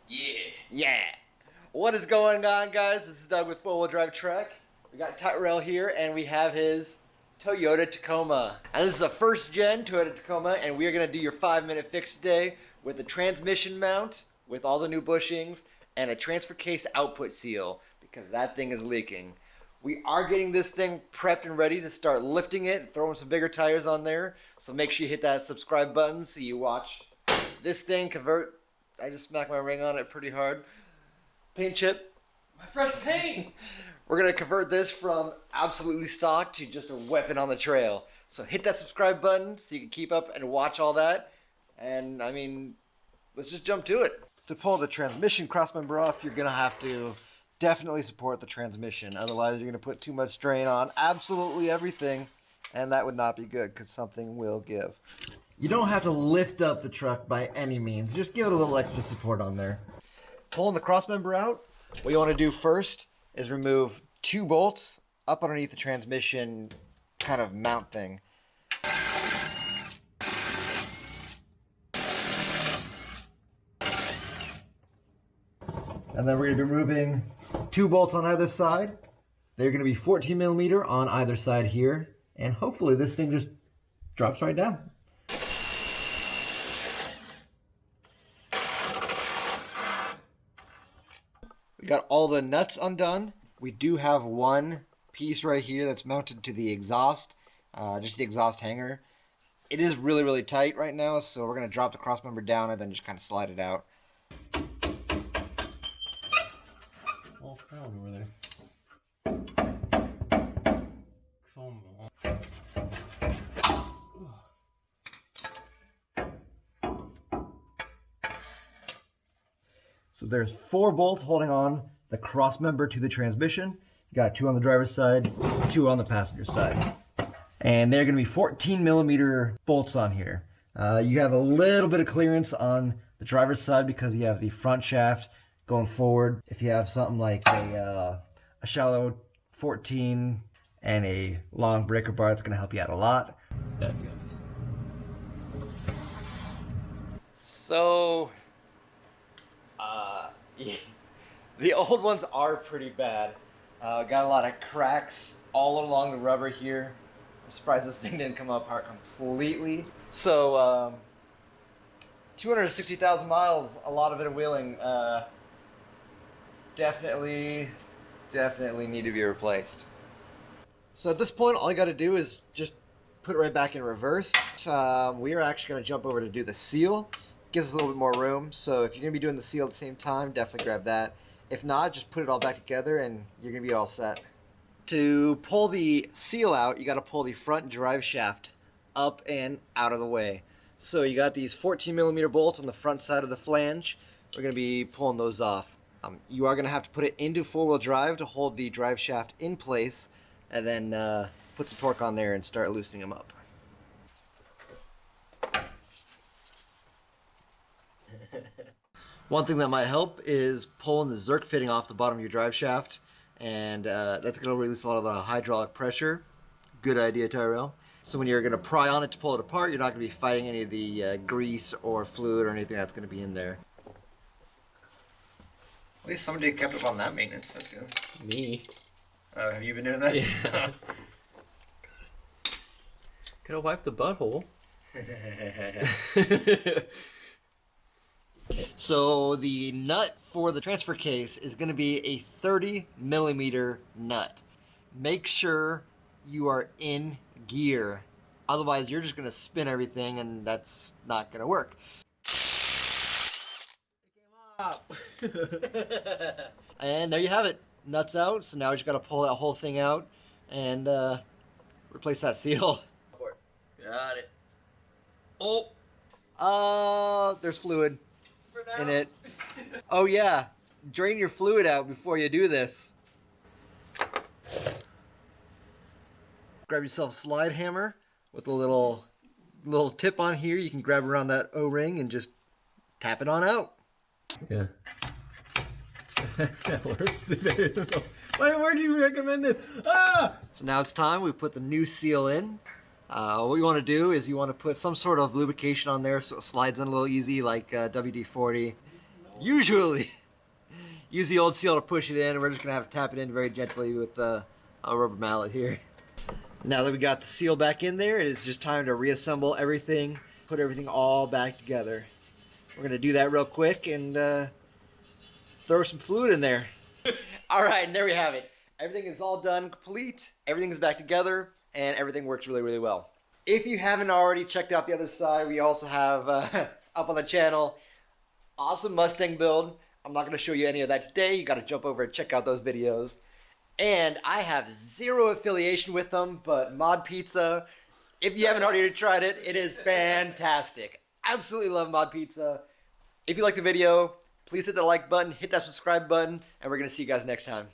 Yeah. What is going on, guys? This is Doug with 4-Wheel Drive Trek. We got Tyrell here, and we have his Toyota Tacoma. And this is a first-gen Toyota Tacoma, and we are going to do your 5-minute fix today with a transmission mount, with all the new bushings, and a transfer case output seal, because that thing is leaking. We are getting this thing prepped and ready to start lifting it, throwing some bigger tires on there. So make sure you hit that subscribe button so you watch this thing convert. I just smacked my ring on it pretty hard. Paint chip. My fresh paint! We're going to convert this from absolutely stock to just a weapon on the trail. So hit that subscribe button so you can keep up and watch all that. And I mean, let's just jump to it. To pull the transmission crossmember off, you're going to have to definitely support the transmission. Otherwise, you're going to put too much strain on absolutely everything. And that would not be good because something will give. You don't have to lift up the truck by any means. Just give it a little extra support on there. Pulling the crossmember out, what you want to do first is remove 2 bolts up underneath the transmission kind of mount thing. And then we're going to be removing 2 bolts on either side. They're going to be 14 millimeter on either side here. And hopefully this thing just drops right down. We got all the nuts undone. We do have one piece right here that's mounted to the exhaust, just the exhaust hanger. It is really, really tight right now, so we're going to drop the crossmember down and then just kind of slide it out. Oh, crowd over there. Come on. So there's 4 bolts holding on the crossmember to the transmission. You got 2 on the driver's side, 2 on the passenger side. And they're going to be 14 millimeter bolts on here. You have a little bit of clearance on the driver's side because you have the front shaft going forward. If you have something like a shallow 14 and a long breaker bar, it's going to help you out a lot. That's good. So, the old ones are pretty bad. Got a lot of cracks all along the rubber here. I'm surprised this thing didn't come apart completely. So, 260,000 miles, a lot of it wheeling. Definitely need to be replaced. So at this point, all you got to do is just put it right back in reverse. We are actually going to jump over to do the seal. Gives us a little bit more room. So if you're going to be doing the seal at the same time, definitely grab that. If not, just put it all back together and you're going to be all set. To pull the seal out, you got to pull the front drive shaft up and out of the way. So you got these 14 millimeter bolts on the front side of the flange. We're going to be pulling those off. You are going to have to put it into 4-wheel drive to hold the drive shaft in place, and then put some torque on there and start loosening them up. One thing that might help is pulling the Zerk fitting off the bottom of your drive shaft, and that's going to release a lot of the hydraulic pressure. Good idea, Tyrell. So when you're going to pry on it to pull it apart, you're not going to be fighting any of the grease or fluid or anything that's going to be in there. At least somebody kept up on that maintenance. That's good. Me? Have you been doing that? Yeah. Could have wiped the butthole. So the nut for the transfer case is going to be a 30 millimeter nut. Make sure you are in gear. Otherwise, you're just going to spin everything, and that's not going to work. And there you have it. Nuts out. So now we just got to pull that whole thing out and replace that seal. Got it. Oh! There's fluid in it. Oh yeah, drain your fluid out before you do this. Grab yourself a slide hammer with a little tip on here. You can grab around that O-ring and just tap it on out. Yeah. That works. Why do you recommend this? Ah! So now it's time we put the new seal in. What you want to do is you want to put some sort of lubrication on there so it slides in a little easy, like WD-40. usually use the old seal to push it in. We're just gonna have to tap it in very gently with a rubber mallet here. Now that we got the seal back in there, it is just time to reassemble everything, put everything all back together. We're gonna do that real quick and throw some fluid in there. All right, and there we have it. Everything is all done, complete. Everything is back together, and everything works really, really well. If you haven't already checked out the other side, we also have up on the channel, awesome Mustang build. I'm not gonna show you any of that today. You gotta jump over and check out those videos. And I have zero affiliation with them, but Mod Pizza, if you haven't already tried it, it is fantastic. Absolutely love Mod Pizza. If you like the video, please hit the like button, hit that subscribe button, and we're gonna see you guys next time.